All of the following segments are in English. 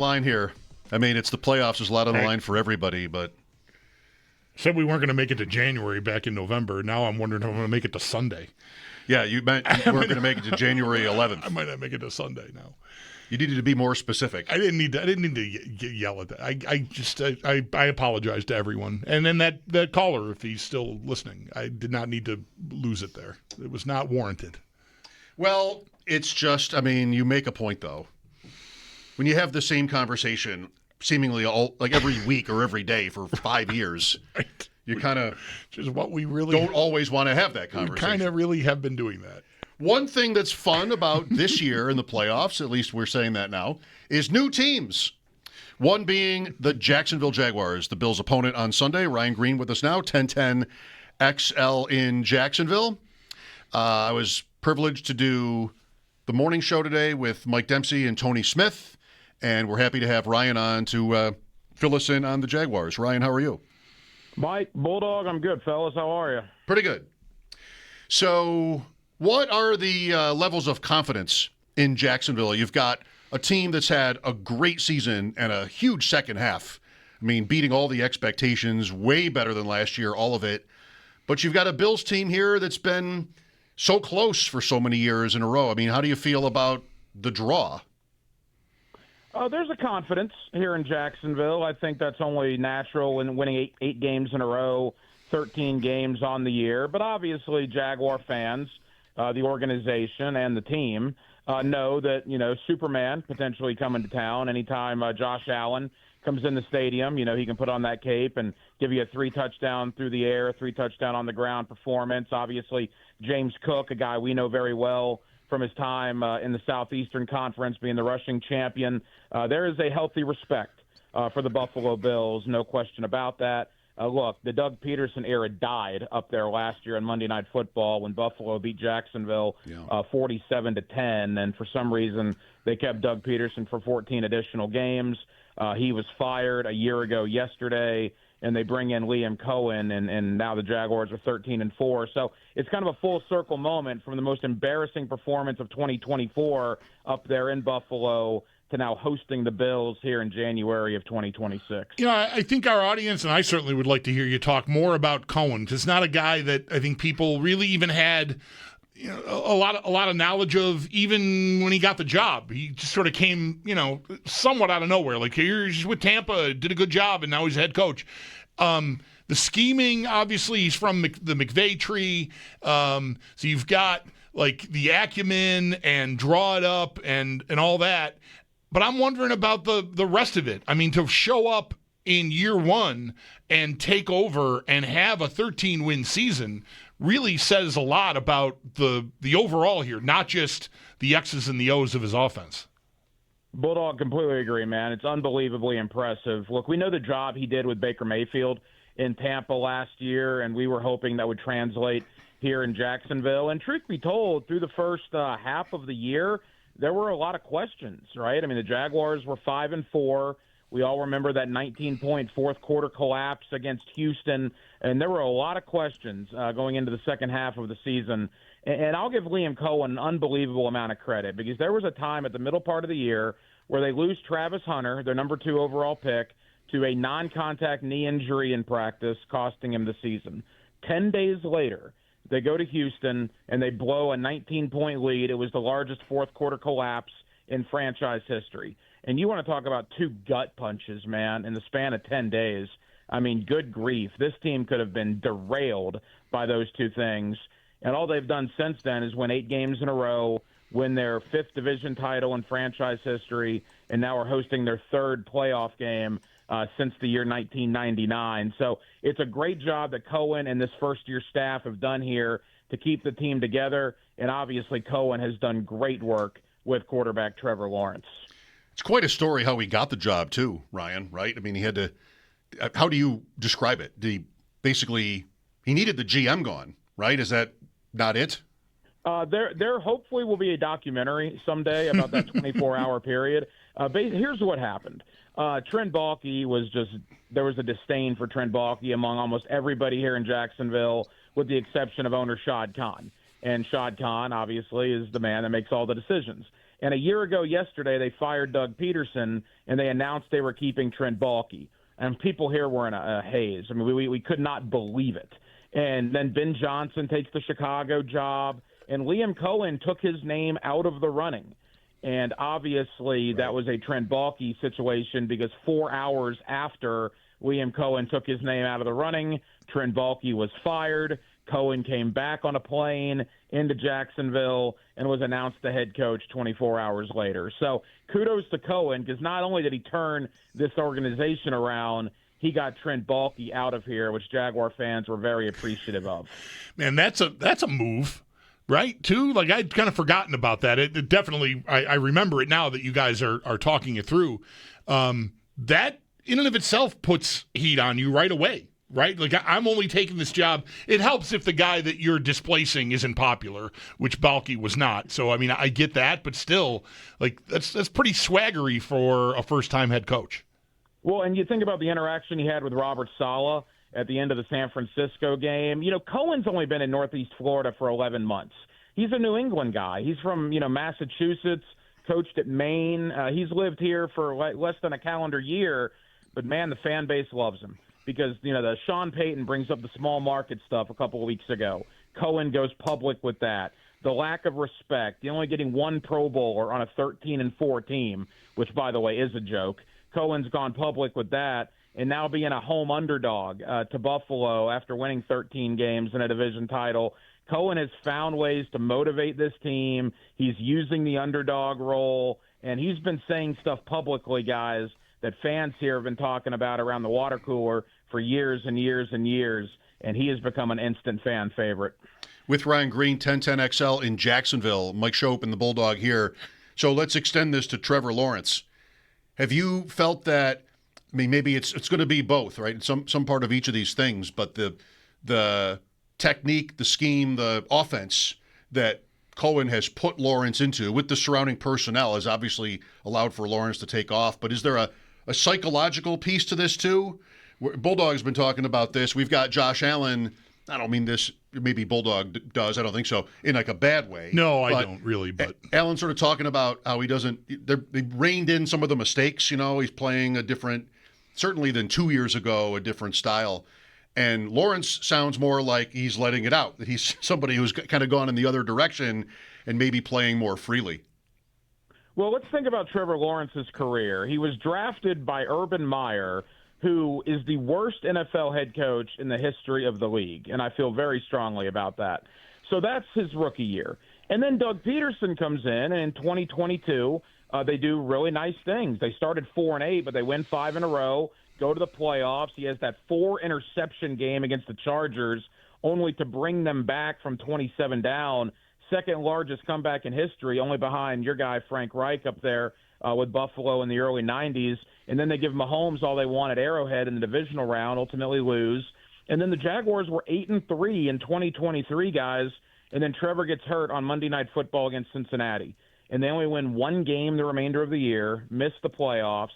line here. I mean, it's the playoffs. There's a lot on the line for everybody, but said we weren't going to make it to January back in November. Now I'm wondering if I'm going to make it to Sunday. Yeah, you meant you weren't going to make it to January 11th. I might not make it to Sunday now. You needed to be more specific. I didn't need to yell at that. I apologize to everyone. And then that caller, if he's still listening, I did not need to lose it there. It was not warranted. Well, it's just, I mean, you make a point, though. When you have the same conversation seemingly every week or every day for 5 years, right. You kind of just what we really don't always want to have that conversation. We kind of really have been doing that. One thing that's fun about this year in the playoffs, at least we're saying that now, is new teams. One being the Jacksonville Jaguars, the Bills' opponent on Sunday. Ryan Green with us now, 1010 XL in Jacksonville. I was privileged to do the morning show today with Mike Dempsey and Tony Smith, and we're happy to have Ryan on to fill us in on the Jaguars. Ryan, how are you? Mike, Bulldog, I'm good, fellas. How are you? Pretty good. So what are the levels of confidence in Jacksonville? You've got a team that's had a great season and a huge second half. I mean, beating all the expectations, way better than last year, all of it. But you've got a Bills team here that's been so close for so many years in a row. I mean, how do you feel about the draw? There's a confidence here in Jacksonville. I think that's only natural in winning eight games in a row, 13 games on the year. But obviously, Jaguar fans, the organization and the team know that, Superman potentially coming to town anytime Josh Allen comes in the stadium. He can put on that cape and give you a 3-touchdown through the air, 3-touchdown on the ground performance. Obviously, James Cook, a guy we know very well from his time in the Southeastern Conference, being the rushing champion. There is a healthy respect for the Buffalo Bills, no question about that. Look, the Doug Peterson era died up there last year on Monday Night Football when Buffalo beat Jacksonville 47-10, and for some reason they kept Doug Peterson for 14 additional games. He was fired a year ago yesterday, and they bring in Liam Cohen, and now the Jaguars are 13-4. So it's kind of a full circle moment from the most embarrassing performance of 2024 up there in Buffalo to now hosting the Bills here in January of 2026. I think our audience, and I certainly would like to hear you talk more about Cohen, because it's not a guy that I think people really even had a lot of knowledge of even when he got the job. He just sort of came, somewhat out of nowhere. Like, he's with Tampa, did a good job, and now he's head coach. The scheming, obviously, he's from the McVay tree. So you've got, like, the acumen and draw it up and all that. But I'm wondering about the rest of it. I mean, to show up in year one and take over and have a 13-win season really says a lot about the overall here, not just the X's and the O's of his offense. Bulldog, completely agree, man. It's unbelievably impressive. Look, we know the job he did with Baker Mayfield in Tampa last year, and we were hoping that would translate here in Jacksonville. And truth be told, through the first half of the year, there were a lot of questions, right? I mean, the Jaguars were 5-4. We all remember that 19-point fourth-quarter collapse against Houston, and there were a lot of questions going into the second half of the season. And I'll give Liam Cohen an unbelievable amount of credit, because there was a time at the middle part of the year where they lose Travis Hunter, their number 2 overall pick, to a non-contact knee injury in practice, costing him the season. 10 days later, they go to Houston, and they blow a 19-point lead. It was the largest fourth-quarter collapse in franchise history. And you want to talk about 2 gut punches, man, in the span of 10 days. I mean, good grief. This team could have been derailed by those 2 things. And all they've done since then is win 8 games in a row, win their 5th division title in franchise history, and now are hosting their 3rd playoff game since the year 1999. So it's a great job that Cohen and this first-year staff have done here to keep the team together. And obviously Cohen has done great work with quarterback Trevor Lawrence. It's quite a story how he got the job too, Ryan, right? I mean, he had to – how do you describe it? He needed the GM gone, right? Is that not it? There hopefully will be a documentary someday about that 24-hour period. Here's what happened. Trent Baalke there was a disdain for Trent Baalke among almost everybody here in Jacksonville, with the exception of owner Shad Khan. And Shad Khan, obviously, is the man that makes all the decisions. And a year ago yesterday, they fired Doug Peterson, and they announced they were keeping Trent Baalke. And people here were in a haze. I mean, we could not believe it. And then Ben Johnson takes the Chicago job, and Liam Cohen took his name out of the running. And obviously that was a Trent Baalke situation, because 4 hours after Liam Cohen took his name out of the running, Trent Baalke was fired. Cohen came back on a plane into Jacksonville and was announced the head coach 24 hours later. So kudos to Cohen, because not only did he turn this organization around, he got Trent Baalke out of here, which Jaguar fans were very appreciative of. Man, that's a move, right, too? Like, I'd kind of forgotten about that. It definitely, I remember it now that you guys are talking it through. That, in and of itself, puts heat on you right away. Right? Like, I'm only taking this job. It helps if the guy that you're displacing isn't popular, which Baalke was not. So, I mean, I get that, but still, like, that's pretty swaggery for a first-time head coach. Well, and you think about the interaction he had with Robert Saleh at the end of the San Francisco game. You know, Cohen's only been in Northeast Florida for 11 months. He's a New England guy. He's from, Massachusetts, coached at Maine. He's lived here for less than a calendar year, but, man, the fan base loves him. Because, the Sean Payton brings up the small market stuff a couple of weeks ago. Cohen goes public with that. The lack of respect, the only getting one Pro Bowler on a 13-4 team, which, by the way, is a joke. Cohen's gone public with that, and now being a home underdog to Buffalo after winning 13 games in a division title. Cohen has found ways to motivate this team. He's using the underdog role, and he's been saying stuff publicly, guys, that fans here have been talking about around the water cooler for years and years and years, and he has become an instant fan favorite. With Ryan Green, 1010XL in Jacksonville, Mike Schopp and the Bulldog here. So let's extend this to Trevor Lawrence. Have you felt that, maybe it's going to be both, right? Some part of each of these things, but the technique, the scheme, the offense that Cohen has put Lawrence into with the surrounding personnel has obviously allowed for Lawrence to take off. But is there a psychological piece to this too? Bulldog's been talking about this. We've got Josh Allen. I don't mean this, maybe Bulldog does, I don't think so, in like a bad way. No, I don't really. But Allen's sort of talking about how he doesn't, they reined in some of the mistakes, he's playing a different, certainly than 2 years ago, a different style. And Lawrence sounds more like he's letting it out, that he's somebody who's kind of gone in the other direction and maybe playing more freely. Well, let's think about Trevor Lawrence's career. He was drafted by Urban Meyer, who is the worst NFL head coach in the history of the league, and I feel very strongly about that. So that's his rookie year. And then Doug Peterson comes in, and in 2022, they do really nice things. They started 4-8, but they win 5 in a row, go to the playoffs. He has that 4-interception game against the Chargers, only to bring them back from 27 down. Second largest comeback in history, only behind your guy Frank Reich up there with Buffalo in the early 90s. And then they give Mahomes all they want at Arrowhead in the divisional round, ultimately lose. And then the Jaguars were 8-3 in 2023, guys. And then Trevor gets hurt on Monday Night Football against Cincinnati. And they only win one game the remainder of the year, miss the playoffs.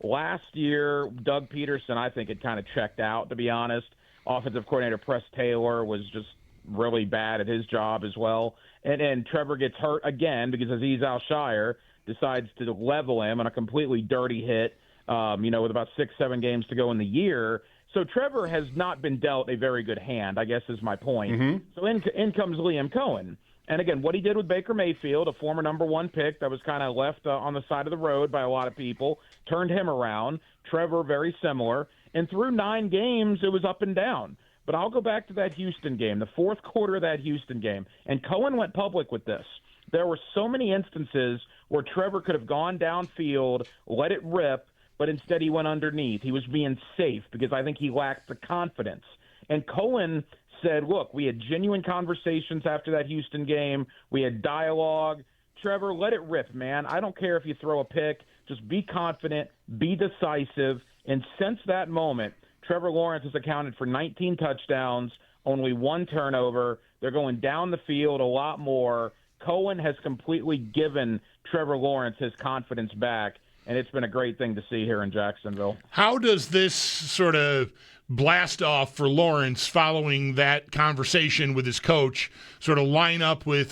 Last year, Doug Peterson, I think, had kind of checked out, to be honest. Offensive coordinator Press Taylor was just really bad at his job as well. And Trevor gets hurt again because Azeez Al-Shire decides to level him on a completely dirty hit, with about 6-7 games to go in the year. So Trevor has not been dealt a very good hand, I guess is my point. Mm-hmm. So in comes Liam Cohen. And, again, what he did with Baker Mayfield, a former number one pick that was kind of left on the side of the road by a lot of people, turned him around. Trevor, very similar. And through 9 games, it was up and down. But I'll go back to that Houston game, the fourth quarter of that Houston game. And Cohen went public with this. There were so many instances where Trevor could have gone downfield, let it rip, but instead he went underneath. He was being safe because I think he lacked the confidence. And Cohen said, look, we had genuine conversations after that Houston game. We had dialogue. Trevor, let it rip, man. I don't care if you throw a pick. Just be confident, be decisive. And since that moment, Trevor Lawrence has accounted for 19 touchdowns, only 1 turnover. They're going down the field a lot more. Cohen has completely given Trevor Lawrence his confidence back, and it's been a great thing to see here in Jacksonville. How does this sort of blast off for Lawrence following that conversation with his coach sort of line up with,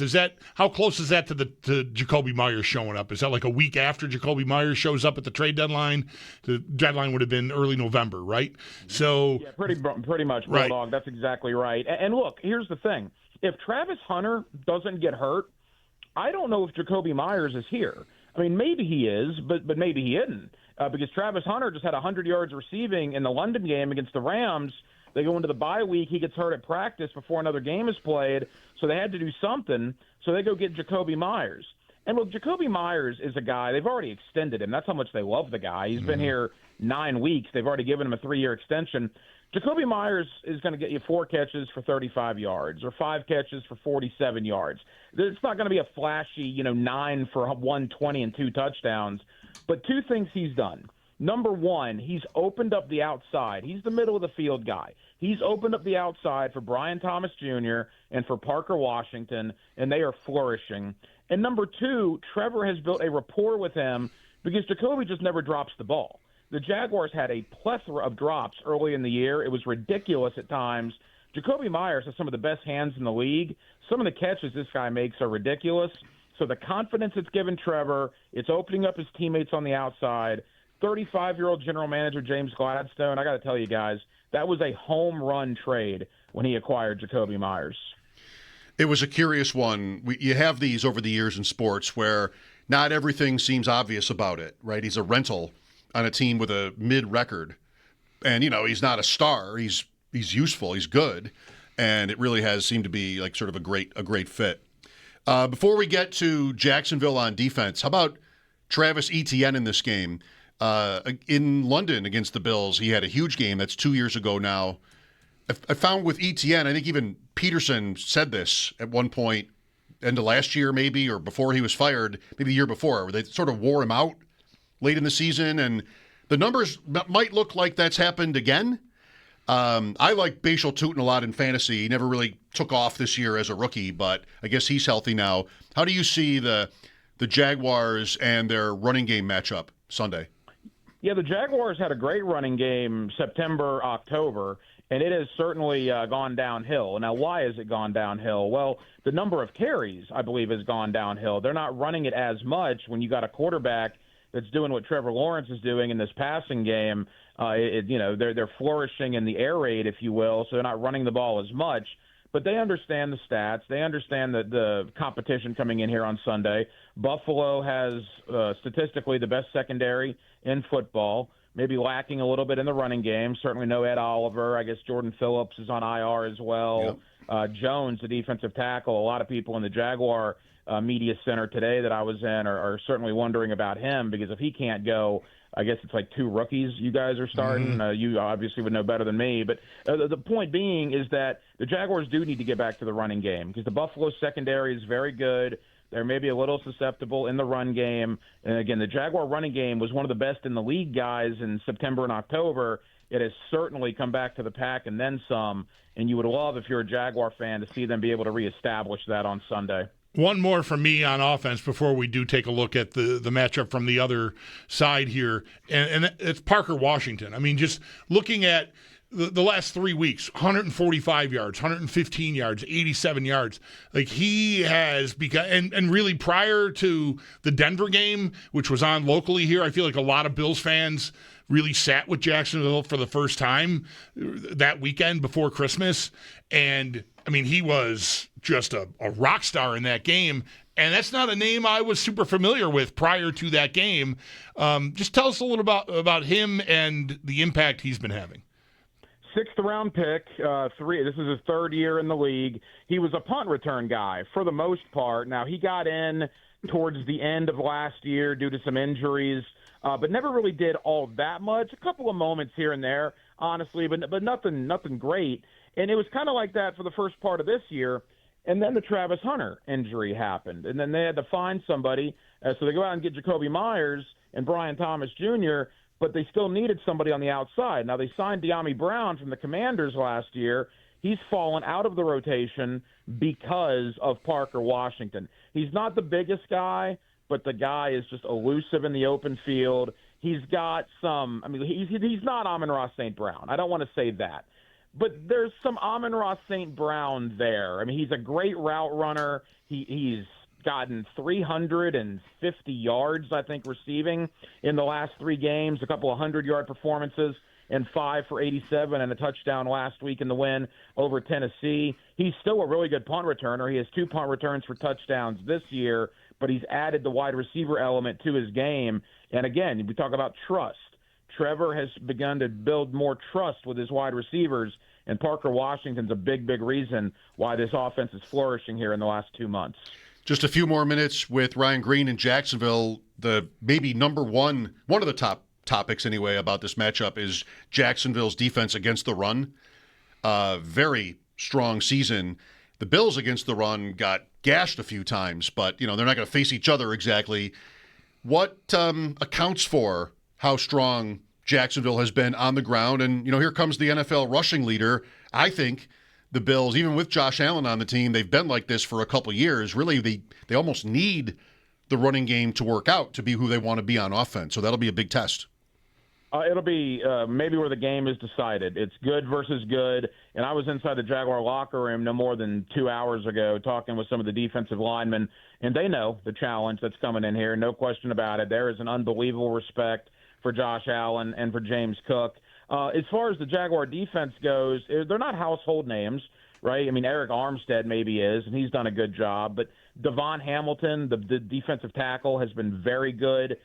how close is that to Jakobi Meyers showing up? Is that like a week after Jakobi Meyers shows up at the trade deadline? The deadline would have been early November, right? So yeah, pretty much, Bulldog. Right. That's exactly right. And look, here's the thing. If Travis Hunter doesn't get hurt, I don't know if Jakobi Meyers is here. I mean, maybe he is, but maybe he isn't. Because Travis Hunter just had 100 yards receiving in the London game against the Rams. They go into the bye week. He gets hurt at practice before another game is played, so they had to do something. So they go get Jakobi Meyers. And look, Jakobi Meyers is a guy, they've already extended him. That's how much they love the guy. He's been here 9 weeks. They've already given him a 3-year extension. Jakobi Meyers is going to get you 4 catches for 35 yards or 5 catches for 47 yards. It's not going to be a flashy, 9 for 120 and 2 touchdowns. But 2 things he's done. Number 1, he's opened up the outside. He's the middle of the field guy. He's opened up the outside for Brian Thomas Jr. and for Parker Washington, and they are flourishing. And number 2, Trevor has built a rapport with him because Jakobi just never drops the ball. The Jaguars had a plethora of drops early in the year. It was ridiculous at times. Jakobi Meyers has some of the best hands in the league. Some of the catches this guy makes are ridiculous. So the confidence it's given Trevor, it's opening up his teammates on the outside. 35-year-old general manager James Gladstone, I got to tell you guys, that was a home run trade when he acquired Jakobi Meyers. It was a curious one. You have these over the years in sports where not everything seems obvious about it, right? He's a rental on a team with a mid-record. And, he's not a star. He's useful. He's good. And it really has seemed to be like sort of a great fit. Before we get to Jacksonville on defense, how about Travis Etienne in this game? In London against the Bills, he had a huge game. That's 2 years ago now. I found with Etienne, I think even Peterson said this at one point, end of last year maybe, or before he was fired, maybe the year before, where they sort of wore him out late in the season. And the numbers might look like that's happened again. I like Bashal Tutin a lot in fantasy. He never really took off this year as a rookie, but I guess he's healthy now. How do you see the Jaguars and their running game matchup Sunday? Yeah, the Jaguars had a great running game September, October, and it has certainly gone downhill. Now, why has it gone downhill? Well, the number of carries, I believe, has gone downhill. They're not running it as much when you got a quarterback that's doing what Trevor Lawrence is doing in this passing game. They're flourishing in the air raid, if you will, so they're not running the ball as much. But they understand the stats. They understand the competition coming in here on Sunday. Buffalo has statistically the best secondary in football, maybe lacking a little bit in the running game. Certainly no Ed Oliver. I guess Jordan Phillips is on IR as well. Yep. Jones, the defensive tackle. A lot of people in the Jaguar media center today that I was in are certainly wondering about him because if he can't go, I guess it's like 2 rookies you guys are starting. Mm-hmm. You obviously would know better than me. But the point being is that the Jaguars do need to get back to the running game because the Buffalo secondary is very good. They're maybe a little susceptible in the run game. And, again, the Jaguar running game was one of the best in the league, guys, in September and October. It has certainly come back to the pack and then some. And you would love, if you're a Jaguar fan, to see them be able to reestablish that on Sunday. One more from me on offense before we do take a look at the matchup from the other side here, and it's Parker Washington. I mean, just looking at the last 3 weeks, 145 yards, 115 yards, 87 yards. Like he has become, and really prior to the Denver game, which was on locally here, I feel like a lot of Bills fans really sat with Jacksonville for the first time that weekend before Christmas. And I mean, he was just a rock star in that game. And that's not a name I was super familiar with prior to that game. Just tell us a little about him and the impact he's been having. 6th round pick, this is his 3rd year in the league. He was a punt return guy for the most part. Now, he got in towards the end of last year due to some injuries, but never really did all that much. A couple of moments here and there, honestly, but nothing great. And it was kind of like that for the first part of this year. And then the Travis Hunter injury happened. And then they had to find somebody. So they go out and get Jakobi Meyers and Brian Thomas Jr., but they still needed somebody on the outside. Now, they signed De'Ami Brown from the Commanders last year. He's fallen out of the rotation because of Parker Washington. He's not the biggest guy, but the guy is just elusive in the open field. He's got some – I mean, he's not Amon-Ra St. Brown. I don't want to say that. But there's some Amon-Ra St. Brown there. I mean, he's a great route runner. He's gotten 350 yards, I think, receiving in the last 3 games, a couple of 100-yard performances, and 5 for 87 and a touchdown last week in the win over Tennessee. He's still a really good punt returner. He has 2 punt returns for touchdowns this year, but he's added the wide receiver element to his game. And again, we talk about trust. Trevor has begun to build more trust with his wide receivers, and Parker Washington's a big, big reason why this offense is flourishing here in the last 2 months. Just a few more minutes with Ryan Green in Jacksonville. The maybe number one of the top topics anyway about this matchup is Jacksonville's defense against the run. Very strong season. The Bills against the run got gashed a few times, but they're not going to face each other exactly. What accounts for how strong Jacksonville has been on the ground? And here comes the NFL rushing leader. I think the Bills, even with Josh Allen on the team, they've been like this for a couple of years. Really, they almost need the running game to work out to be who they want to be on offense. So that'll be a big test. It'll be maybe where the game is decided. It's good versus good. And I was inside the Jaguar locker room no more than 2 hours ago talking with some of the defensive linemen, and they know the challenge that's coming in here, no question about it. There is an unbelievable respect for Josh Allen and for James Cook. As far as the Jaguar defense goes, they're not household names, right? I mean, Eric Armstead maybe is, and he's done a good job. But Devon Hamilton, the defensive tackle, has been very good.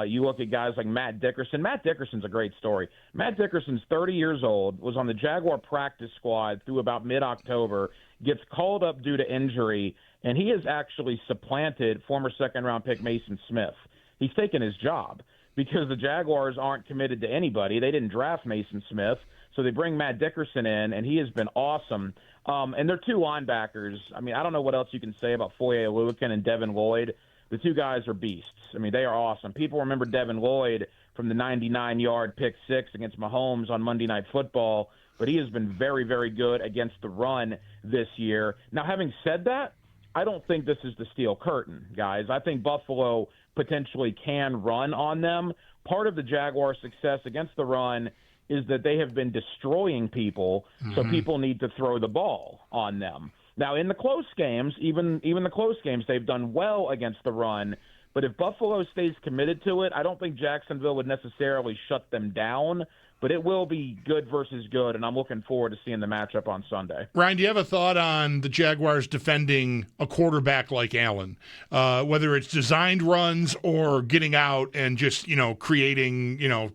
You look at guys like Matt Dickerson. Matt Dickerson's a great story. Matt Dickerson's 30 years old, was on the Jaguar practice squad through about mid-October, gets called up due to injury, and he has actually supplanted former second-round pick Mason Smith. He's taken his job because the Jaguars aren't committed to anybody. They didn't draft Mason Smith, so they bring Matt Dickerson in, and he has been awesome. And they're 2 linebackers. I mean, I don't know what else you can say about Foye Oluokun and Devin Lloyd. The 2 guys are beasts. I mean, they are awesome. People remember Devin Lloyd from the 99-yard pick 6 against Mahomes on Monday Night Football, but he has been very, very good against the run this year. Now, having said that, I don't think this is the steel curtain, guys. I think Buffalo potentially can run on them. Part of the Jaguars' success against the run is that they have been destroying people, so people need to throw the ball on them. Now, in the close games, even the close games, they've done well against the run. But if Buffalo stays committed to it, I don't think Jacksonville would necessarily shut them down. But it will be good versus good, and I'm looking forward to seeing the matchup on Sunday. Ryan, do you have a thought on the Jaguars defending a quarterback like Allen? Whether it's designed runs or getting out and just, creating,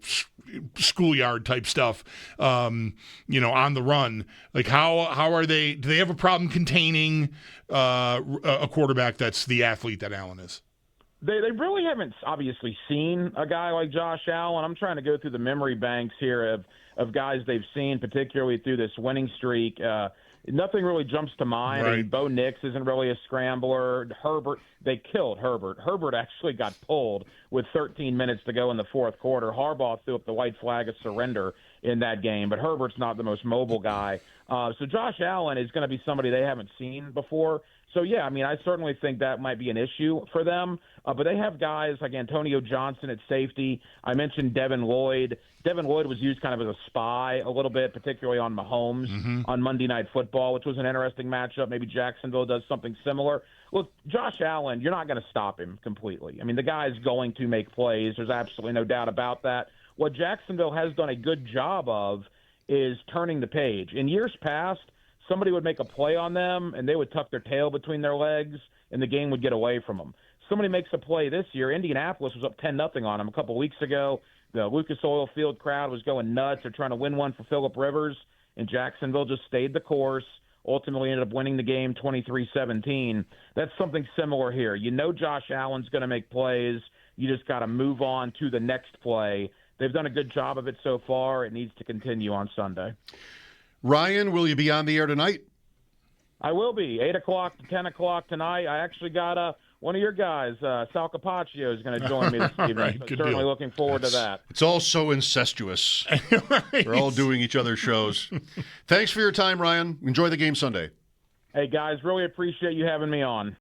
schoolyard type stuff, on the run. Like how are they? Do they have a problem containing a quarterback that's the athlete that Allen is? They really haven't obviously seen a guy like Josh Allen. I'm trying to go through the memory banks here of guys they've seen, particularly through this winning streak. Nothing really jumps to mind. Right. I mean, Bo Nix isn't really a scrambler. Herbert, they killed Herbert. Herbert actually got pulled with 13 minutes to go in the fourth quarter. Harbaugh threw up the white flag of surrender in that game, but Herbert's not the most mobile guy. So Josh Allen is going to be somebody they haven't seen before. So, yeah, I mean, I certainly think that might be an issue for them. But they have guys like Antonio Johnson at safety. I mentioned Devin Lloyd. Devin Lloyd was used kind of as a spy a little bit, particularly on Mahomes on Monday Night Football, which was an interesting matchup. Maybe Jacksonville does something similar. Look, Josh Allen, you're not going to stop him completely. I mean, the guy's going to make plays. There's absolutely no doubt about that. What Jacksonville has done a good job of is turning the page. In years past, somebody would make a play on them, and they would tuck their tail between their legs, and the game would get away from them. Somebody makes a play this year. Indianapolis was up 10-0 on them a couple weeks ago. The Lucas Oil Field crowd was going nuts. They're trying to win one for Phillip Rivers, and Jacksonville just stayed the course, ultimately ended up winning the game 23-17. That's something similar here. You know Josh Allen's going to make plays. You just got to move on to the next play. They've done a good job of it so far. It needs to continue on Sunday. Ryan, will you be on the air tonight? I will be, 8 o'clock to 10 o'clock tonight. I actually got one of your guys, Sal Capaccio, is going to join me this evening. Right, so good certainly deal. looking forward to that. It's all so incestuous. Right. We're all doing each other's shows. Thanks for your time, Ryan. Enjoy the game Sunday. Hey, guys, really appreciate you having me on.